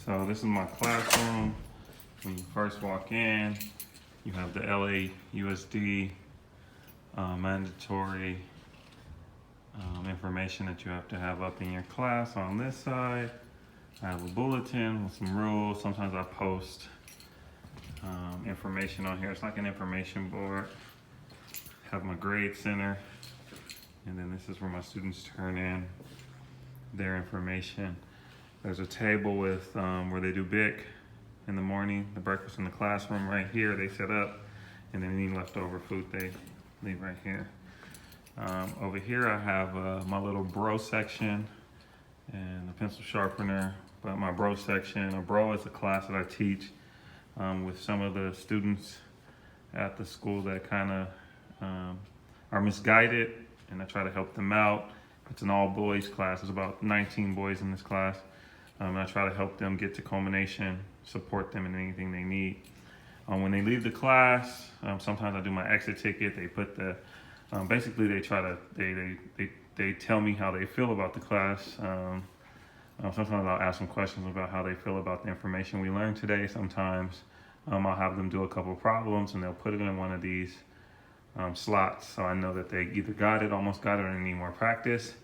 So this is my classroom. When you first walk in, you have the LAUSD mandatory information that you have to have up in your class. On this side, I have a bulletin with some rules. Sometimes I post information on here. It's like an information board. Have my grade center, and then this is where my students turn in their information. There's a table with where they do BIC in the morning, the breakfast in the classroom right here they set up, and then any leftover food they leave right here. Over here I have my little bro section and a pencil sharpener. But my bro section, a bro is a class that I teach with some of the students at the school that kind of are misguided, and I try to help them out. It's an all boys class. There's about 19 boys in this class. And I try to help them get to culmination, support them in anything they need. When they leave the class, sometimes I do my exit ticket. They put the, basically they try to, they tell me how they feel about the class. Sometimes I'll ask them questions about how they feel about the information we learned today. Sometimes I'll have them do a couple of problems and they'll put it in one of these slots. So I know that they either got it, almost got it, or need more practice.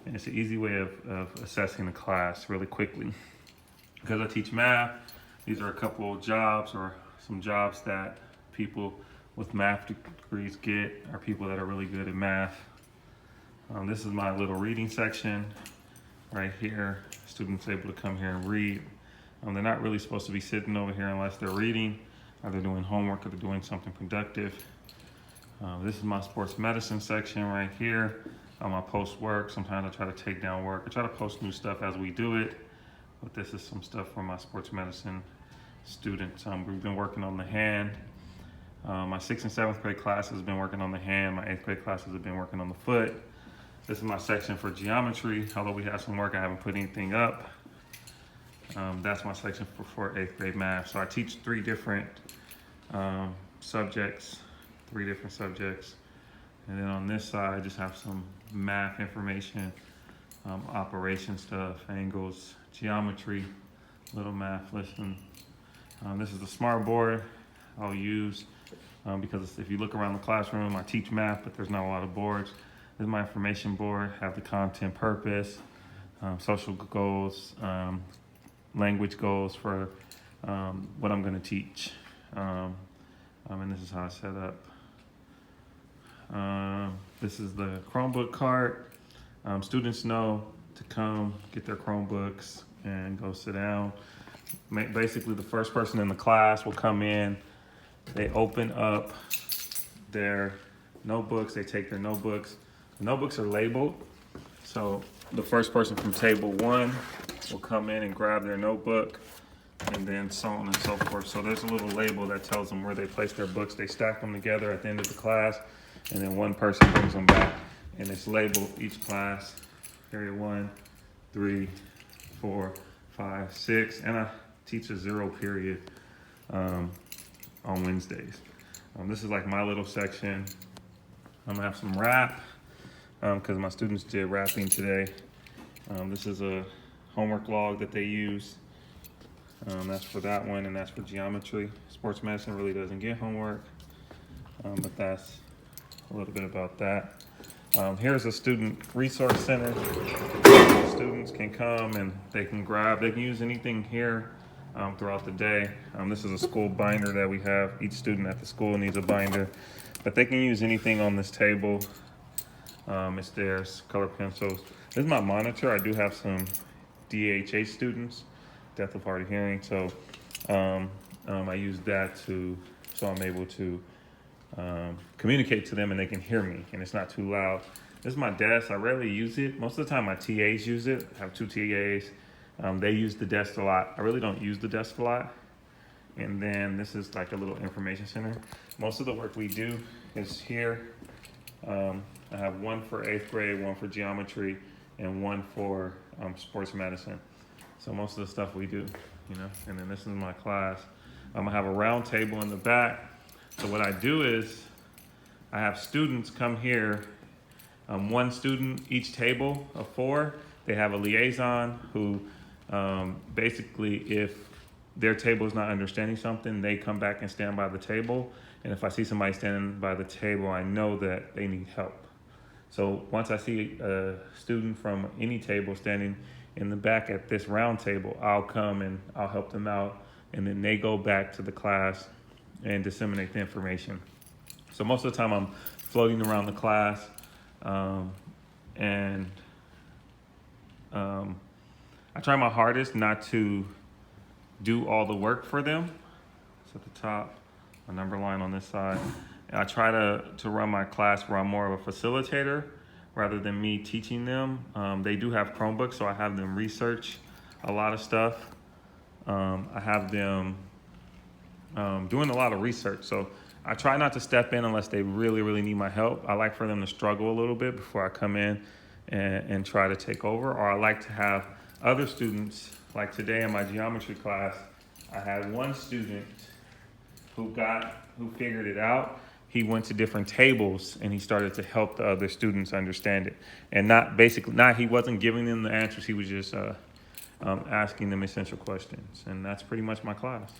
And it's an easy way of assessing the class really quickly. Because I teach math, these are a couple jobs or some jobs that people with math degrees get, or people that are really good at math. This is my little reading section right here. Students able to come here and read. They're not really supposed to be sitting over here unless they're reading, or they're doing homework, or they're doing something productive. This is my sports medicine section right here. I post work. Sometimes I try to take down work. I try to post new stuff as we do it, but this is some stuff for my sports medicine students. We've been working on the hand. My 6th and 7th grade classes have been working on the hand. My 8th grade classes have been working on the foot. This is my section for geometry. Although we have some work, I haven't put anything up. That's my section for 8th grade math. So I teach three different subjects. And then on this side, I just have some math information, operation stuff, angles, geometry, little math lesson. This is the smart board I'll use because if you look around the classroom, I teach math, but there's not a lot of boards. This is my information board, have the content, purpose, social goals, language goals for what I'm gonna teach. And this is how I set up. This is the Chromebook cart. Students know to come get their Chromebooks and go sit down. Basically, the first person in the class will come in. They open up their notebooks. They take their notebooks. The notebooks are labeled. So the first person from table 1 will come in and grab their notebook, and then so on and so forth. So there's a little label that tells them where they place their books. They stack them together at the end of the class, and then one person brings them back, and it's labeled each class, period 1, 3, 4, 5, 6, and I teach a 0 period on Wednesdays. This is like my little section. I'm gonna have some rap because my students did rapping today. This is a homework log that they use. That's for that one, and that's for geometry. Sports medicine really doesn't get homework, but that's a little bit about that. Here's a student resource center. Students can come and they can use anything here throughout the day. This is a school binder that we have. Each student at the school needs a binder, but they can use anything on this table. It's theirs, color pencils. This is my monitor. I do have some DHA students, deaf of hard of hearing, so I use that so I'm able to communicate to them and they can hear me and it's not too loud. This is my desk. I rarely use it. Most of the time my TAs use it. I have 2 TAs. They use the desk a lot. I really don't use the desk a lot. And then this is like a little information center. Most of the work we do is here. I have one for 8th grade, one for geometry, and one for sports medicine. So most of the stuff we do, and then this is my class. I have a round table in the back. So what I do is I have students come here, one student each table of 4. They have a liaison who Basically, if their table is not understanding something, they come back and stand by the table. And if I see somebody standing by the table, I know that they need help. So once I see a student from any table standing in the back at this round table, I'll come and I'll help them out. And then they go back to the class and disseminate the information. So most of the time I'm floating around the class, and I try my hardest not to do all the work for them. It's at the top, my number line on this side. And I try to run my class where I'm more of a facilitator rather than me teaching them. They do have Chromebooks, so I have them research a lot of stuff. I have them doing a lot of research. So I try not to step in unless they really, really need my help. I like for them to struggle a little bit before I come in and try to take over. Or I like to have other students, like today in my geometry class, I had one student who figured it out. He went to different tables and he started to help the other students understand it. And he wasn't giving them the answers, he was just asking them essential questions. And that's pretty much my class.